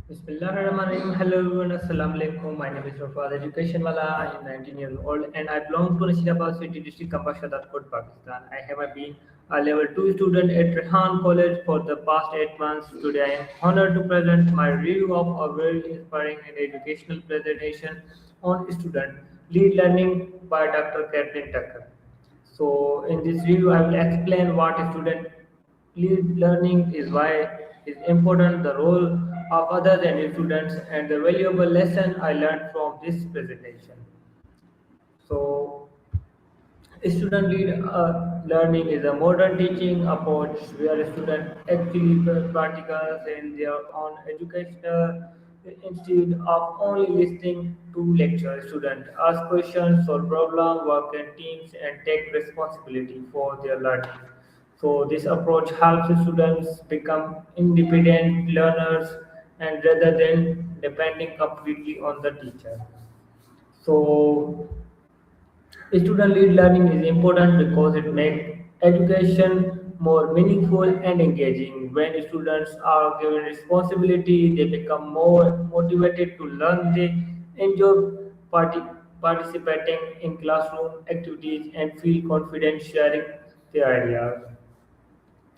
Bismillahirrahmanirrahim. Hello everyone. Assalamu alaikum. My name is Sarfaraz Educationwala. I am 19 years old and I belong to Naseerabad City District, Kambashadapur, Pakistan. I have been a level 2 student at Rehan College for the past 8 months. Today I am honored to present my review of a very inspiring and educational presentation on student lead learning by Dr. Catlin Tucker. So in this review, I will explain what student lead learning is, why is important, the role of others and students, and the valuable lesson I learned from this presentation. So student lead learning is a modern teaching approach where students actually practice in their own educational instead of only listening to lectures. Students ask questions, solve problems, work in teams, and take responsibility for their learning. So this approach helps students become independent learners and rather than depending completely on the teacher. So student led learning is important because it makes education more meaningful and engaging. When students are given responsibility, they become more motivated to learn. They enjoy parti- participating in classroom activities and feel confident sharing their ideas.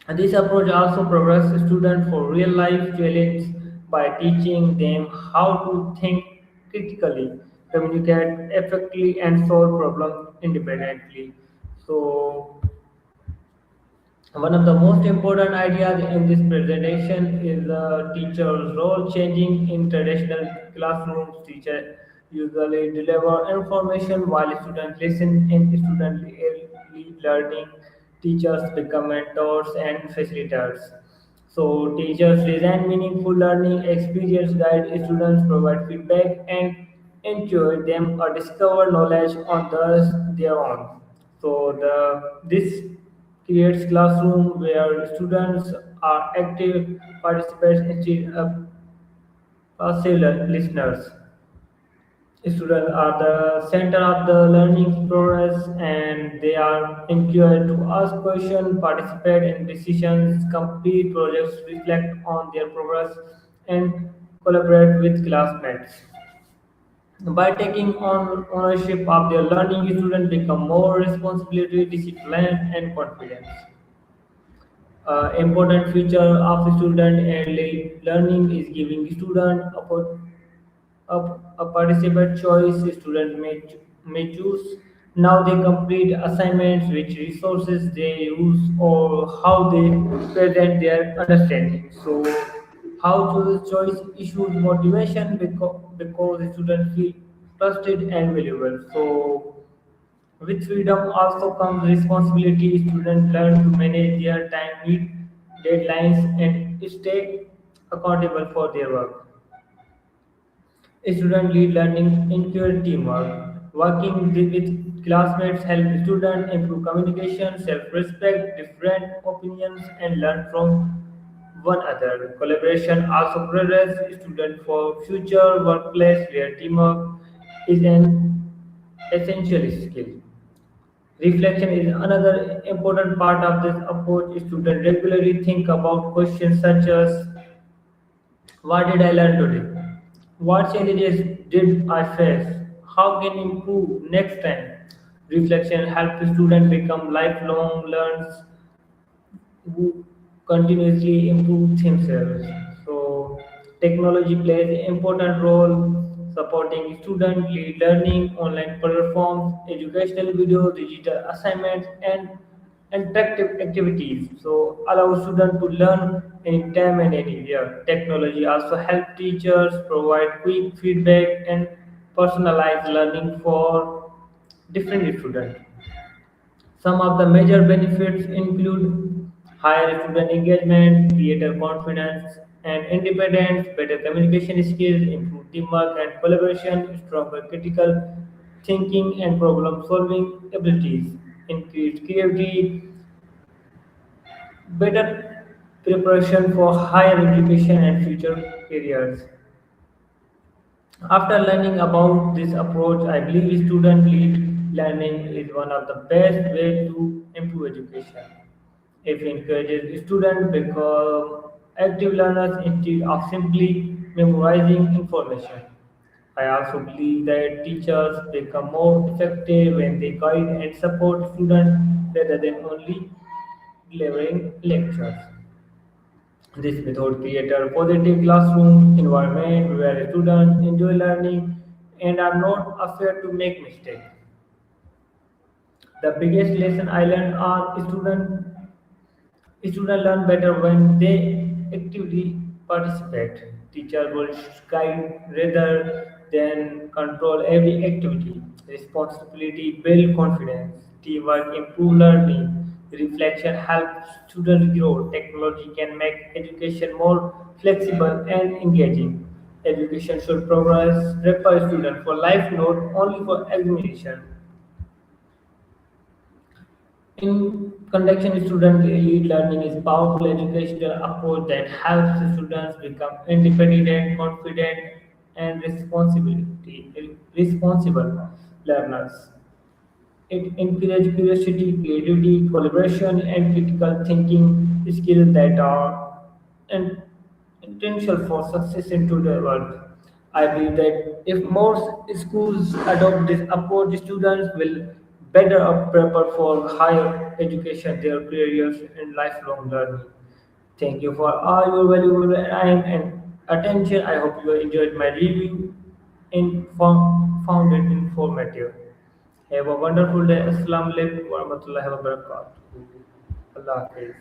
And this approach also prepares students for real life challenges by teaching them how to think critically, communicate effectively, and solve problems independently. So, one of the most important ideas in this presentation is the teacher's role changing in traditional classrooms. Teacher usually deliver information while students listen. In student lead learning, teachers become mentors and facilitators. So teachers design meaningful learning experience, guide students, provide feedback, and ensure them or discover knowledge on their own. So this creates classroom where students are active participants instead of passive listeners. Students are the center of the learning progress and they are encouraged to ask questions, participate in decisions, complete projects, reflect on their progress, and collaborate with classmates. By taking on ownership of their learning, students become more responsibility, disciplined, and confident. Important feature of student early learning is giving student a participant choice. Student may choose now they complete assignments, which resources they use, or how they present their understanding. So how choice issues motivation because students feel trusted and valuable. So with freedom also comes responsibility. Students learn to manage their time, meet deadlines, and stay accountable for their work. Student lead learning encourage teamwork. Working with classmates help students improve communication, self-respect, different opinions, and learn from one another. Collaboration also prepares students for future workplace where teamwork is an essential skill. Reflection is another important part of this approach. Students regularly think about questions such as what did I learn today? What challenges did I face? How can I improve next time? Reflection helps students become lifelong learners who continuously improve themselves. So technology plays an important role supporting student lead learning, online platforms, educational videos, digital assignments, and interactive activities. So allow students to learn anytime and anywhere. Technology also help teachers provide quick feedback and personalized learning for different students. Some of the major benefits include higher student engagement, greater confidence and independence, better communication skills, improved teamwork and collaboration, stronger critical thinking and problem solving abilities, increased creativity, better preparation for higher education and future careers. After learning about this approach, I believe student led learning is one of the best ways to improve education. It encourages students become active learners instead of simply memorizing information. I also believe that teachers become more effective when they guide and support students rather than only delivering lectures. This method creates a positive classroom environment where students enjoy learning and are not afraid to make mistakes. The biggest lesson I learned are students learn better when they actively participate. Teachers will guide rather than control every activity. Responsibility builds confidence. Teamwork improves learning. Reflection helps students grow. Technology can make education more flexible and engaging. Education should progress, prepare students for life, not only for examination. In conducting student-led learning is powerful educational approach that helps the students become independent, confident, and responsible learners. It encourages curiosity, creativity, collaboration, and critical thinking skills that are in- essential for success in today's world. I believe that if more schools adopt this approach, students will better prepare for higher education, their careers, and lifelong learning. Thank you for all your valuable time and attention. I hope you enjoyed my review and found it informative. Have a wonderful day. Assalamu alaikum wa rahmatullahi wa barakatuh. Allah Hafiz.